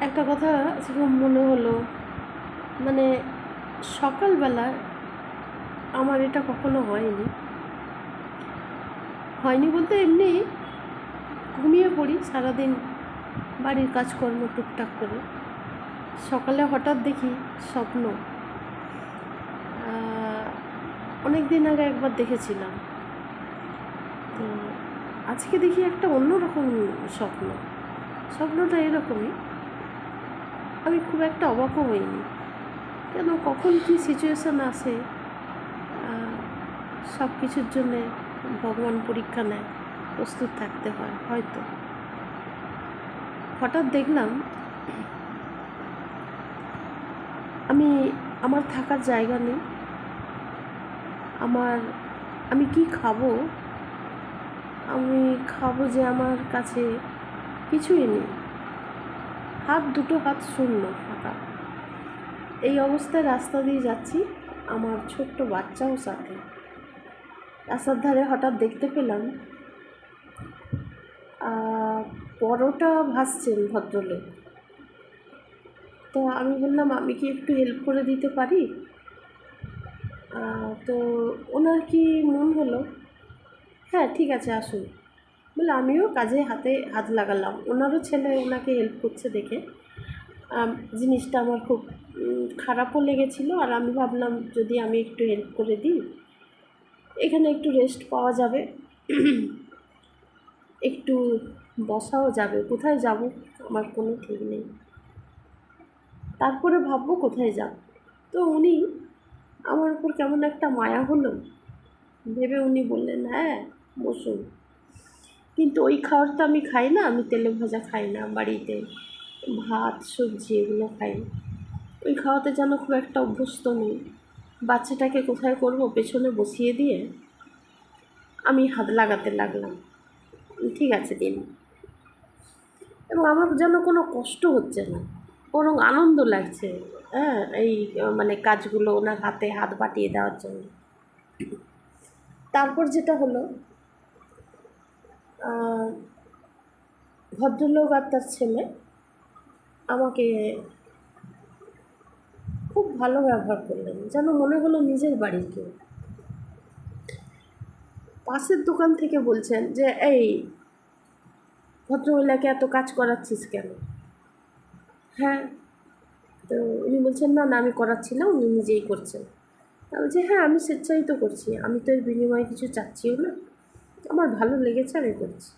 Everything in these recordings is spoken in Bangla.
একটা কথা সেরকম মনে হলো, মানে সকালবেলা আমার এটা কখনো হয়নি বলতে এমনি ঘুমিয়ে পড়ি সারাদিন বাড়ির কাজকর্ম টুকটাক করে। সকালে হঠাৎ দেখি স্বপ্ন। অনেক দিন আগে একবার দেখেছিলাম, তো আজকে দেখি একটা অন্যরকম স্বপ্নটা এরকমই। আমি খুব একটা অবাকও হইনি, কেন কখন কী সিচুয়েশান আসে, সব কিছুর জন্যে ভগবান পরীক্ষা নেয়, প্রস্তুত থাকতে হয় হয়তো। হঠাৎ দেখলাম আমার থাকার জায়গা নেই, আমি কি খাবো, যে আমার কাছে কিছুই নেই, দুটো হাত শূন্য ফাঁকা। এই অবস্থায় রাস্তা দিয়ে যাচ্ছি, আমার ছোট্ট বাচ্চাও সাথে। রাস্তার ধারে হঠাৎ দেখতে পেলাম পরোটা ভাজছেন ভদ্রলোক। তো আমি বললাম, আমি কি একটু হেল্প করে দিতে পারি? তো ওনার কি মন হলো, হ্যাঁ ঠিক আছে আসুন বলে আমিও কাজে হাত লাগালাম। ওনারও ছেলে ওনাকে হেল্প করছে দেখে জিনিসটা আমার খুব খারাপও লেগেছিলো। আর আমি ভাবলাম যদি আমি একটু হেল্প করে দিই, এখানে একটু রেস্ট পাওয়া যাবে, একটু বসাও যাবে। কোথায় যাব আমার কোনো ঠিক নেই, তারপরে ভাববো কোথায় যাব। তো উনি আমার উপর কেমন একটা মায়া হলো ভেবে উনি বললেন, হ্যাঁ বসুন। কিন্তু ওই খাবারটা আমি খাই না, আমি তেলে ভাজা খাই না, বাড়িতে ভাত সবজি এগুলো খাই। ওই খাওয়াতে যেন খুব একটা অভ্যস্ত নেই। বাচ্চাটাকে কোথায় করব, পেছনে বসিয়ে দিয়ে আমি হাত লাগাতে লাগলাম, ঠিক আছে দিন। এবং আমার যেন কোনো কষ্ট হচ্ছে না, বরং আনন্দ লাগছে। হ্যাঁ, এই মানে কাজগুলো ওনার হাতে হাত বাটিয়ে দেওয়ার জন্য। তারপর যেটা হলো, ভদ্রলোক আর তার ছেলে আমাকে খুব ভালো ব্যবহার করলেন, যেন মনে হলো নিজের বাড়ির কেউ। পাশের দোকান থেকে বলছেন যে, এই ভদ্রমহিলাকে এত কাজ করাচ্ছিস কেন? হ্যাঁ, তো উনি বলছেন, না না আমি করাচ্ছি না, উনি নিজেই করছেন। আমি বলছি, হ্যাঁ আমি স্বেচ্ছাই তো করছি, আমি তো এর বিনিময়ে কিছু চাচ্ছিও না, আমার ভালো লেগেছে আমি করছি।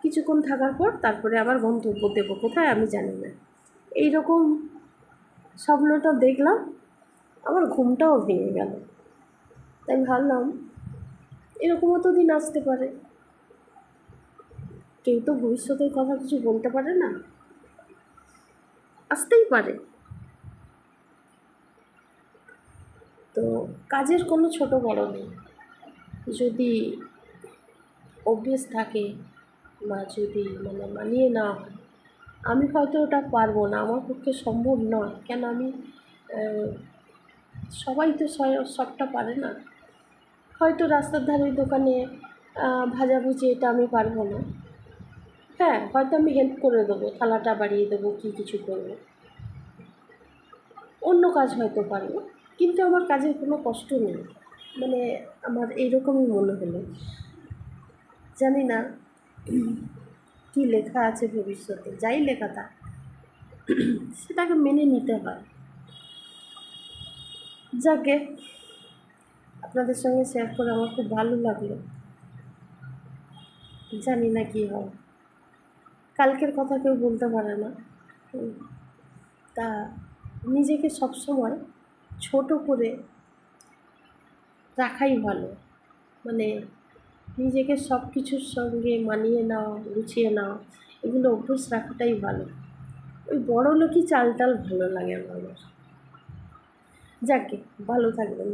কিছুক্ষণ থাকার পর তারপরে আবার গন্তব্য দেবো কোথায় আমি জানি না। এই রকম স্বপ্নটা দেখলাম, আমার ঘুমটাও ভেঙে গেল। তাই ভাবলাম এরকমও তো দিন আসতে পারে, কেউ তো ভবিষ্যতের কথা কিছু বলতে পারে না, আসতেই পারে। তো কাজের কোনো ছোট বড় নেই, যদি অভ্যেস থাকে বা যদি মানিয়ে না হয়, আমি হয়তো ওটা পারবো না, আমার পক্ষে সম্ভব নয়। কেন আমি সবাই তো সবটা পারে না। হয়তো রাস্তার ধারে দোকানে ভাজাভুজি এটা আমি পারবো না, হ্যাঁ হয়তো আমি হেল্প করে দেবো, থালাটা বাড়িয়ে দেবো, কিছু করবো, অন্য কাজ হয়তো পারবো, কিন্তু আমার কাজের কোনো কষ্ট নেই। আমার এইরকমই মনে হলো। জানি না কী লেখা আছে ভবিষ্যতে, যাই লেখা থাক সেটাকে মেনে নিতে হয়। যাকে আপনাদের সঙ্গে শেয়ার করে আমার খুব ভালো লাগলো। জানি না কী হয়, কালকের কথা কেউ বলতে পারে না। তা নিজেকে সবসময় ছোট করে রাখাই ভালো, নিজেকে সব কিছুর সঙ্গে মানিয়ে নেওয়া, গুছিয়ে নেওয়া, এগুলো অভ্যাস রাখাটাই ভালো। ওই বড়লোকি চালটাল ভালো লাগে না আমার। যাকে ভালো থাকবেন।